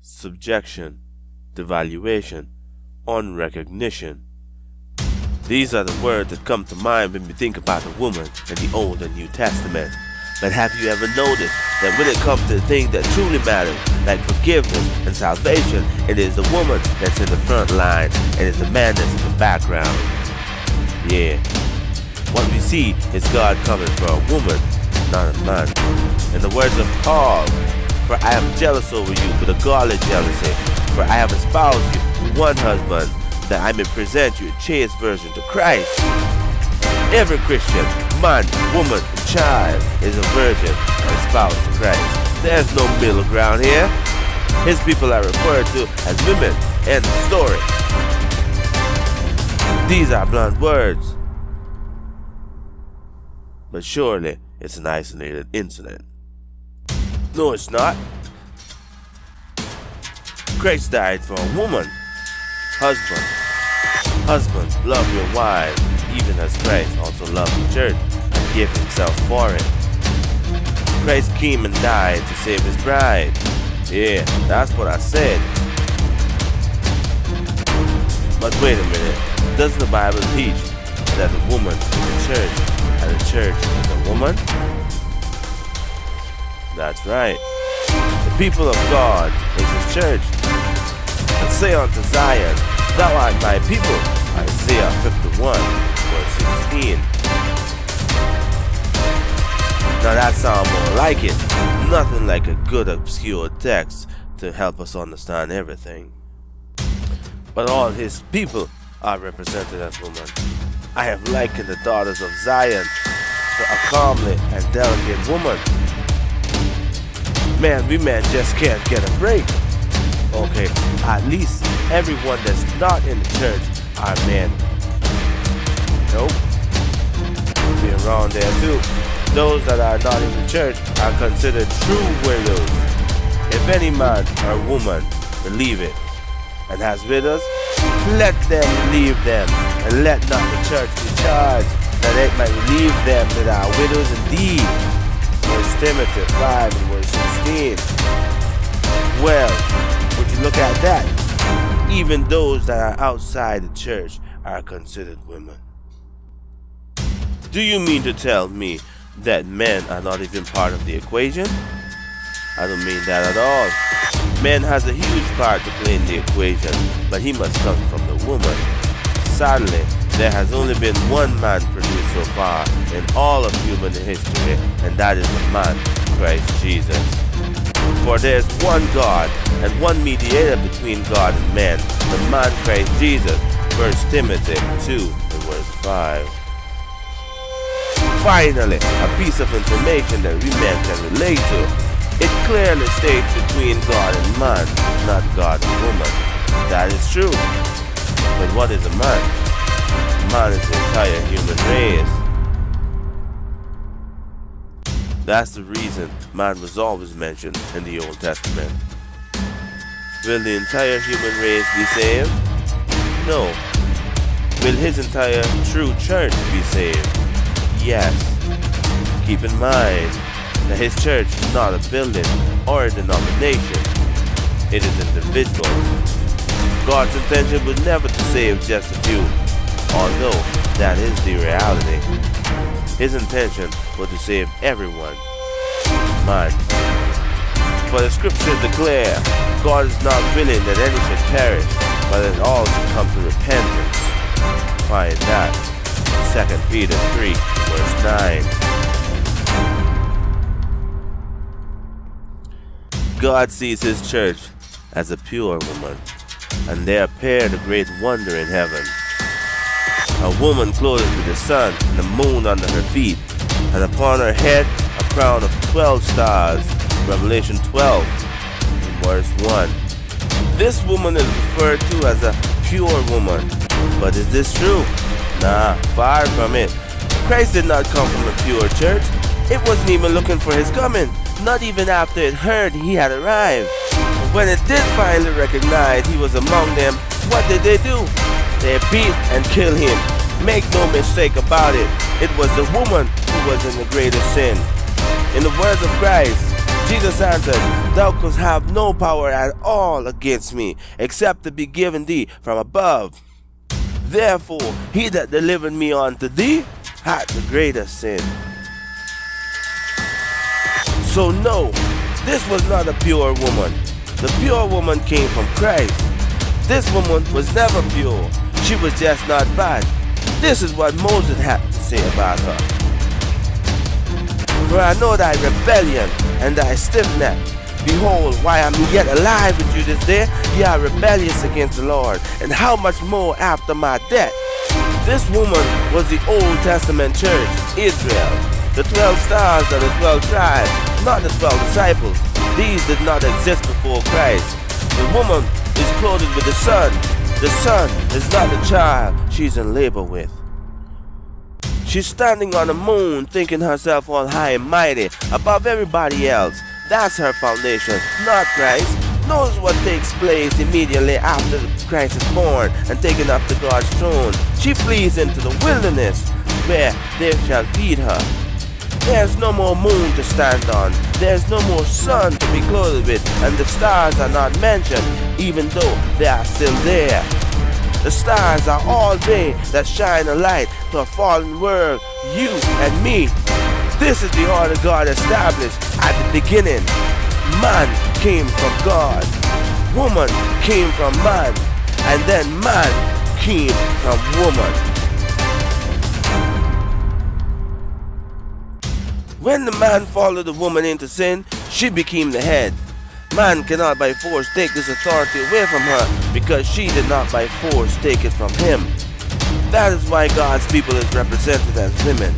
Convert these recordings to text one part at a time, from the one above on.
subjection, devaluation, unrecognition. These are the words that come to mind when we think about a woman in the Old and New Testament. But have you ever noticed that when it comes to the things that truly matter, like forgiveness and salvation, it is the woman that's in the front line and it's the man that's in the background? Yeah. What we see is God coming for a woman, not a man. In the words of Paul, "For I am jealous over you with a godly jealousy, for I have espoused you to one husband, that I may present you a chaste virgin to Christ." Every Christian, man, woman, and child is a virgin and espoused to Christ. There's no middle ground here. His people are referred to as women. End of story. These are blunt words. But surely it's an isolated incident. No, it's not. Christ died for a woman. Husbands, love your wives, even as Christ also loved the church and gave himself for it. Christ came and died to save his bride. Yeah, that's what I said. But wait a minute, doesn't the Bible teach that the woman is the church and the church is a woman? That's right. The people of God is his church. And say unto Zion, "Thou art my people." Isaiah 51, verse 16. Now that sounds more like it. Nothing like a good obscure text to help us understand everything. But all his people are represented as women. I have likened the daughters of Zion to a calmly and delicate woman. Man, we men just can't get a break. Okay, at least everyone that's not in the church are men. Nope. Be around there too. Those that are not in the church are considered true widows. If any man or woman believe it and has widows, let them leave them, and let not the church be charged, that it might relieve them that are widows indeed. 1 Timothy 5 and verse 16. Well, would you look at that? Even those that are outside the church are considered women. Do you mean to tell me that men are not even part of the equation? I don't mean that at all. Man has a huge part to play in the equation, but he must come from the woman. Sadly, there has only been one man produced so far in all of human history, and that is the man, Christ Jesus. For there is one God and one mediator between God and man, the man Christ Jesus. 1 Timothy 2 and verse 5. Finally, a piece of information that we men can relate to. It clearly states between God and man, not God and woman. That is true. But what is a man? Man is the entire human race. That's the reason man was always mentioned in the Old Testament. Will the entire human race be saved? No. Will his entire true church be saved? Yes. Keep in mind that his church is not a building or a denomination. It is individuals. God's intention was never to save just a few, although that is the reality. His intention was to save everyone. Man. For the scriptures declare, God is not willing that any should perish, but that all should come to repentance. Find that. 2 Peter 3, verse 9. God sees his church as a pure woman, and there appeared a great wonder in heaven. A woman clothed with the sun and the moon under her feet, and upon her head a crown of 12 stars. Revelation 12, verse 1. This woman is referred to as a pure woman. But is this true? Nah, far from it. Christ did not come from a pure church. It wasn't even looking for his coming, not even after it heard he had arrived. But when it did finally recognize he was among them, what did they do? They beat and killed him. Make no mistake about it, it was the woman who was in the greatest sin. In the words of Christ, Jesus answered, Thou couldst have no power at all against me, except to be given thee from above. Therefore, he that delivered me unto thee had the greater sin. So no, this was not a pure woman. The pure woman came from Christ. This woman was never pure. She was just not bad. This is what Moses had to say about her. For I know thy rebellion and thy stiff-neck. Behold, while I am yet alive with you this day, ye are rebellious against the Lord, and how much more after my death? This woman was the Old Testament church, Israel. The 12 stars are the 12 tribes, not the 12 disciples. These did not exist before Christ. The woman is clothed with the sun. The son is not the child she's in labor with. She's standing on the moon, thinking herself all high and mighty, above everybody else. That's her foundation, not Christ. Knows what takes place immediately after Christ is born and taken up to God's throne. She flees into the wilderness, where they shall feed her. There's no more moon to stand on. There's no more sun to be clothed with, and the stars are not mentioned, even though they are still there. The stars are all they that shine a light to a fallen world, you and me. This is the order God established at the beginning. Man came from God. Woman came from man. And then man came from woman. When the man followed the woman into sin, she became the head. Man cannot by force take this authority away from her, because she did not by force take it from him. That is why God's people is represented as women.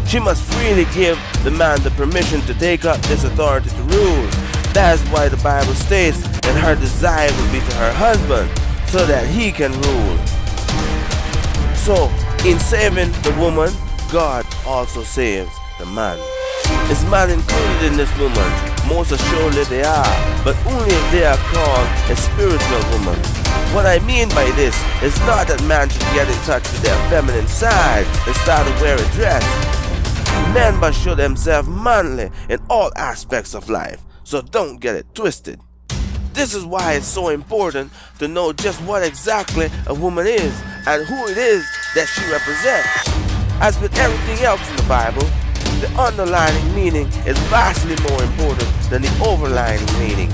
She must freely give the man the permission to take up this authority to rule. That is why the Bible states that her desire will be to her husband, so that he can rule. So, in saving the woman, God also saves the man. Is man included in this woman? Most assuredly they are, but only if they are called a spiritual woman. What I mean by this is not that man should get in touch with their feminine side and start to wear a dress. Men must show themselves manly in all aspects of life, so don't get it twisted. This is why it's so important to know just what exactly a woman is and who it is that she represents. As with everything else in the Bible, the underlying meaning is vastly more important than the overlying meaning.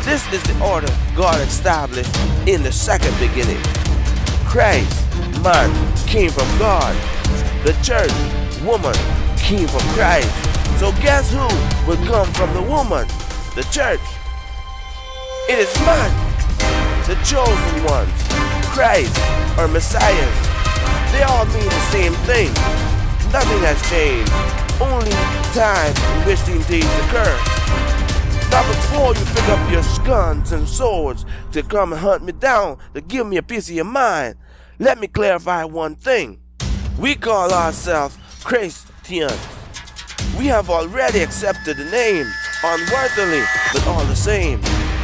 This is the order God established in the second beginning. Christ, man, came from God. The church, woman, came from Christ. So guess who will come from the woman? The church. It is man, the chosen ones, Christ or Messiah. They all mean the same thing. Nothing has changed, only time in which these things occur. Now before you pick up your guns and swords to come and hunt me down, to give me a piece of your mind, let me clarify one thing. We call ourselves Christians. We have already accepted the name, unworthily, but all the same.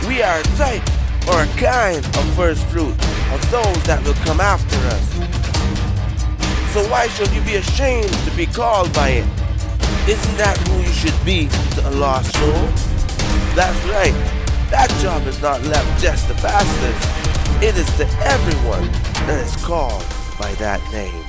We are a type or a kind of first fruit of those that will come after us. So why should you be ashamed to be called by it? Isn't that who you should be to a lost soul? That's right. That job is not left just to pastors. It is to everyone that is called by that name.